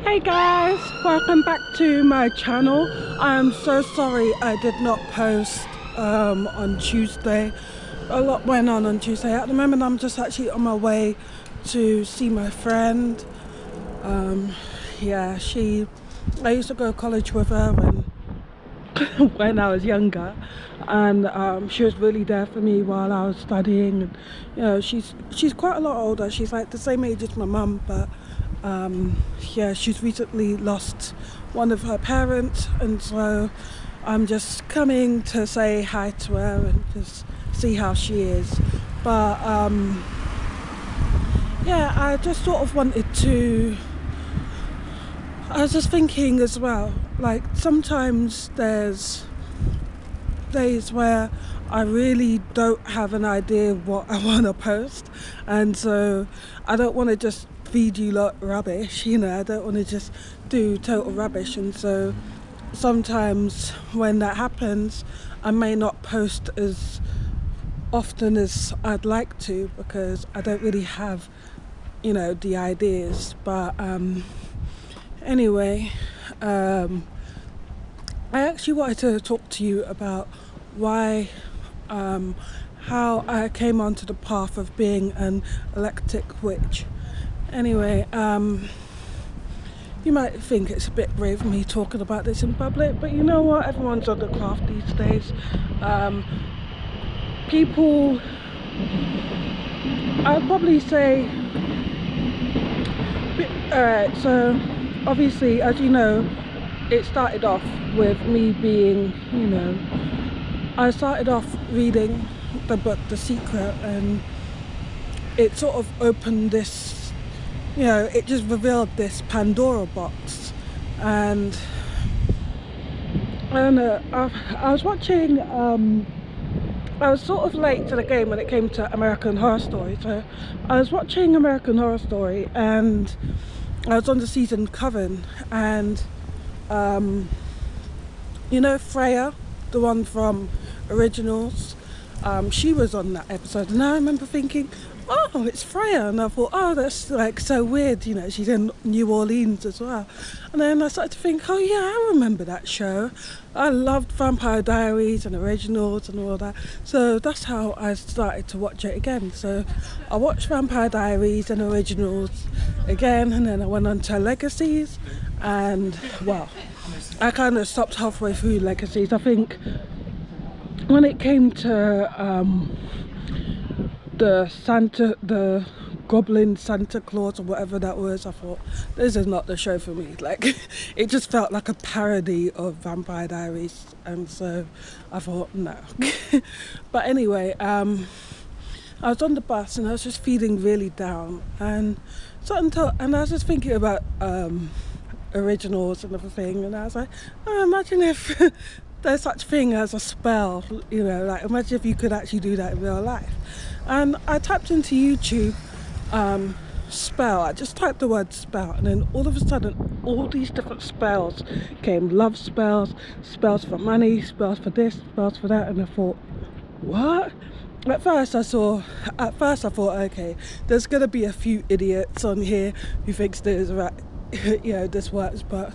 Hey guys, welcome back to my channel. I'm so sorry I did not post on Tuesday. A lot went on Tuesday. At the moment I'm just actually on my way to see my friend. Yeah, I used to go to college with her when I was younger, and she was really there for me while I was studying. And you know, she's quite a lot older. She's like the same age as my mum, but yeah, she's recently lost one of her parents, and so I'm just coming to say hi to her and just see how she is. But yeah, I just sort of wanted to, I was just thinking as well, like sometimes there's days where I really don't have an idea what I want to post, and so I don't want to just feed you lot rubbish, you know, I don't want to just do total rubbish. And so sometimes when that happens, I may not post as often as I'd like to because I don't really have, you know, the ideas. But anyway, I actually wanted to talk to you about why how I came onto the path of being an eclectic witch. Anyway, you might think it's a bit brave of me talking about this in public, but you know what, everyone's on the craft these days. People, I'd probably say, alright, so obviously, as you know, it started off with me being, you know, I started off reading the book The Secret, and it sort of opened this, you know, it just revealed this Pandora box. And I don't know, I was watching, I was sort of late to the game when it came to American Horror Story. So I was watching American Horror Story and I was on the season Coven, and you know Freya, the one from Originals, she was on that episode, and I remember thinking, oh, it's Freya, and I thought, oh, that's like so weird, you know, she's in New Orleans as well. And then I started to think, oh yeah, I remember that show. I loved Vampire Diaries and Originals and all that, so that's how I started to watch it again. So I watched Vampire Diaries and Originals again, and then I went on to Legacies, and well, I kind of stopped halfway through Legacies. I think when it came to the Goblin Santa Claus or whatever that was, I thought, this is not the show for me. Like, it just felt like a parody of Vampire Diaries, and so I thought, no. But anyway, I was on the bus and I was just feeling really down, and I was just thinking about Originals and everything, and I was like, oh, imagine if there's such thing as a spell, you know, like imagine if you could actually do that in real life. And I typed into YouTube spell. I just typed the word spell, and then all of a sudden all these different spells came. Love spells, spells for money, spells for this, spells for that. And I thought, what? At first I thought, okay, there's gonna be a few idiots on here who thinks this right, you know, this works. But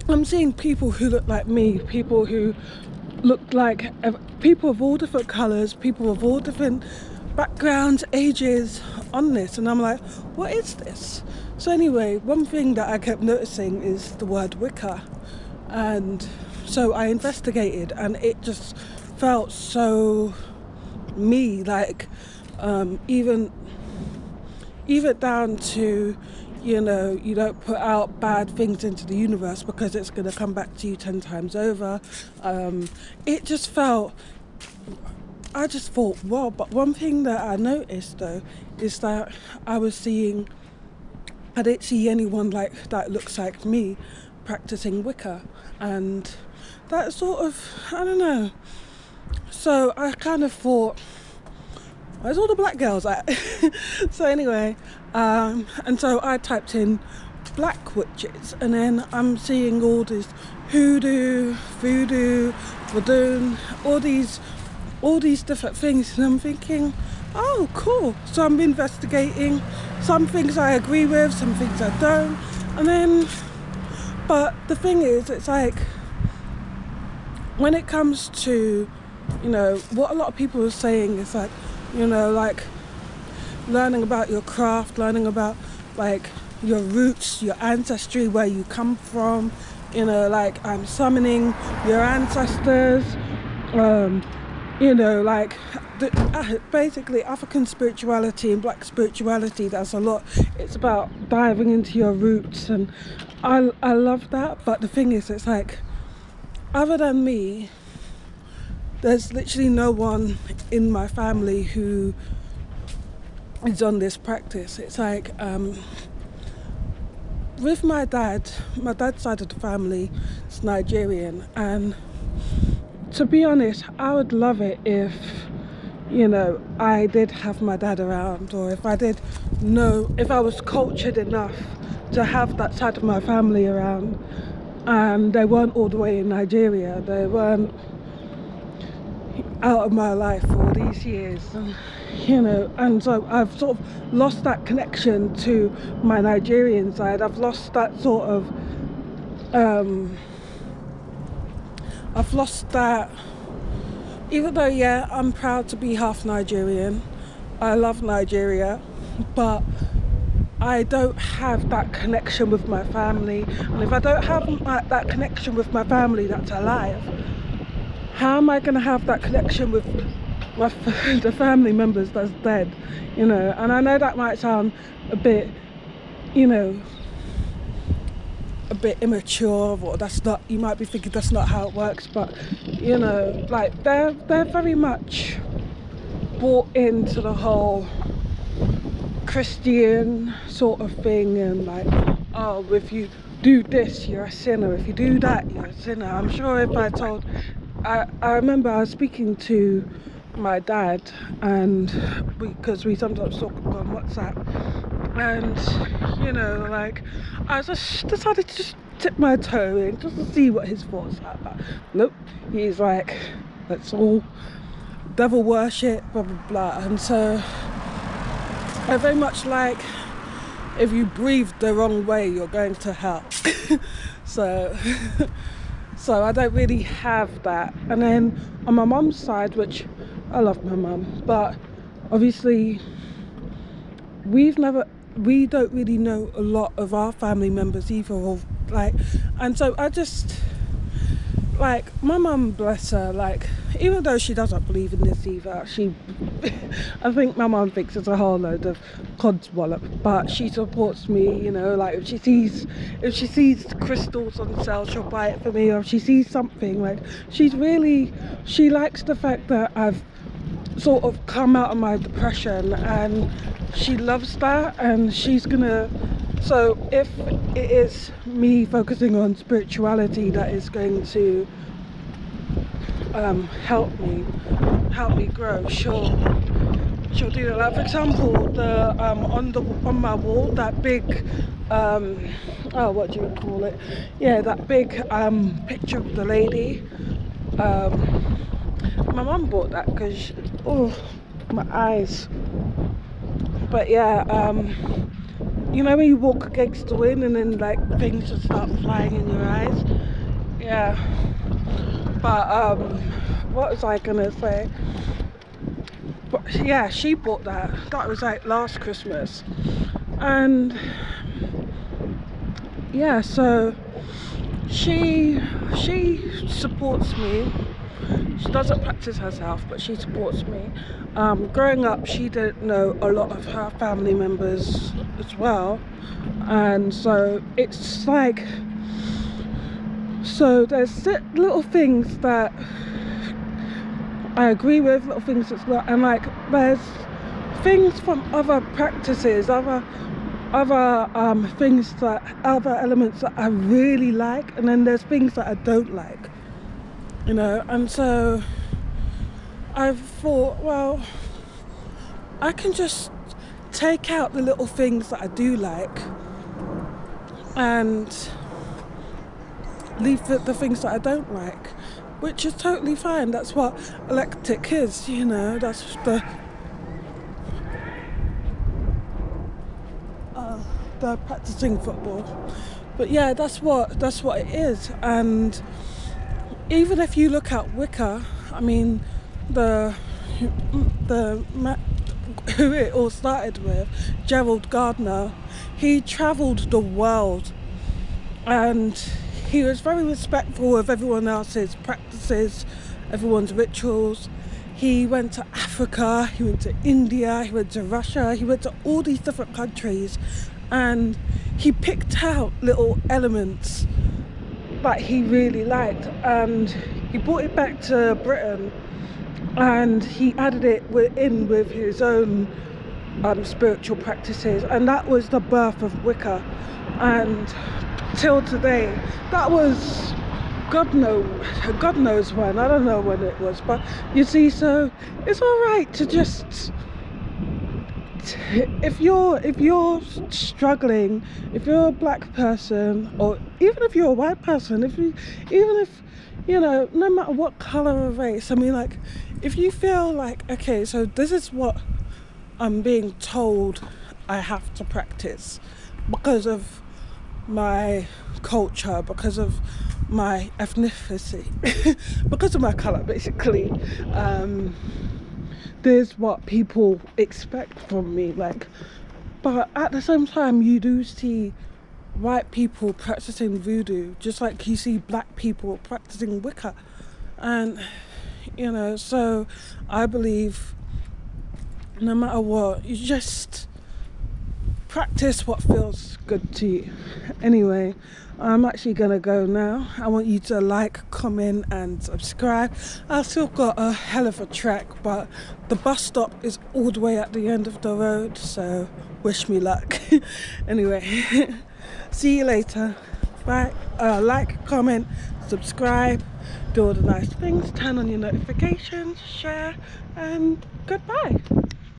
I'm seeing people who look like me, people who look like people of all different colours, people of all different backgrounds, ages on this, and I'm like, what is this? So anyway, one thing that I kept noticing is the word Wicca, and so I investigated, and it just felt so me, like even down to, you know, you don't put out bad things into the universe because it's going to come back to you 10 times over. It just felt, I just thought, wow. But one thing that I noticed though is that I didn't see anyone like that looks like me practicing Wicca, and that sort of, I don't know. So I kind of thought, where's all the black girls at? So anyway, and so I typed in black witches, and then I'm seeing all this hoodoo, voodoo, voodoo, all these different things, and I'm thinking, oh cool. So I'm investigating. Some things I agree with, some things I don't, And then, but the thing is, it's like, when it comes to, you know, what a lot of people are saying is like, you know, like learning about your craft, learning about like your roots, your ancestry, where you come from, you know, like I'm summoning your ancestors, you know, like basically African spirituality and black spirituality, that's a lot. It's about diving into your roots, and I love that. But the thing is, it's like, other than me, there's literally no one in my family who is on this practice. It's like, with my dad's side of the family is Nigerian, and to be honest, I would love it if, you know, I did have my dad around, or if I was cultured enough to have that side of my family around, and they weren't all the way in Nigeria, they weren't out of my life for all these years, and, you know, and so I've sort of lost that connection to my Nigerian side. I've lost that sort of I've lost that, even though, yeah, I'm proud to be half Nigerian, I love Nigeria, but I don't have that connection with my family. And if I don't have that connection with my family that's alive, how am I going to have that connection with the family members that's dead, you know? And I know that might sound a bit, you know, a bit immature, or that's not, you might be thinking that's not how it works, but, you know, like they're very much bought into the whole Christian sort of thing, and like, oh, if you do this, you're a sinner, if you do that, you're a sinner. I'm sure if I told, I remember I was speaking to my dad, and because we sometimes talk on WhatsApp, and, you know, like, I just decided to just tip my toe in just to see what his thoughts are. But nope, he's like, that's all devil worship, blah blah blah. And so I very much like, if you breathe the wrong way, you're going to hell. so so I don't really have that. And then on my mum's side, which I love my mum, but obviously we don't really know a lot of our family members either, or like, and so I just, like, my mum, bless her, like, even though she doesn't believe in this either, I think my mum thinks it's a whole load of codswallop, but she supports me, you know, like, if she sees crystals on sale, she'll buy it for me, or if she sees something, like, she likes the fact that I've sort of come out of my depression, and she loves that, and she's gonna, so if it is me focusing on spirituality that is going to help me grow, she'll do that. Like, for example, the on my wall, that big oh, what do you call it, yeah, that big picture of the lady, my mum bought that because, oh, my eyes. But yeah, you know when you walk against the wind and then like things just start flying in your eyes? Yeah. But what was I gonna say? But yeah, she bought that. That was like last Christmas. And yeah, so she supports me. She doesn't practice herself, but she supports me. Growing up, she didn't know a lot of her family members as well, and so it's like, so there's little things that I agree with, little things that's not, and like there's things from other practices, other things, that other elements that I really like, and then there's things that I don't like, you know. And so I thought, well, I can just take out the little things that I do like and leave the things that I don't like, which is totally fine. That's what Eclectic is, you know. That's the practicing football. But yeah, that's what it is. And even if you look at Wicca, I mean, the who it all started with, Gerald Gardner, he travelled the world, and he was very respectful of everyone else's practices, everyone's rituals. He went to Africa, he went to India, he went to Russia, he went to all these different countries, and he picked out little elements that he really liked, and he brought it back to Britain, and he added it in with his own spiritual practices, and that was the birth of Wicca. And till today, that was God knows when. I don't know when it was, but you see, so it's all right to just, if you're struggling, if you're a black person, or even if you're a white person, even if you know, no matter what color or race, I mean, like, if you feel like, okay, so this is what I'm being told I have to practice because of my culture, because of my ethnicity, because of my color, basically. There's what people expect from me, like, but at the same time, you do see white people practicing voodoo, just like you see black people practicing Wicca. And you know, so I believe no matter what, you just practice what feels good to you. Anyway, I'm actually gonna go now. I want you to like, comment and subscribe. I've still got a hell of a trek, but the bus stop is all the way at the end of the road, so wish me luck. Anyway, see you later. Bye. Like, comment, subscribe, do all the nice things, turn on your notifications, share, and goodbye.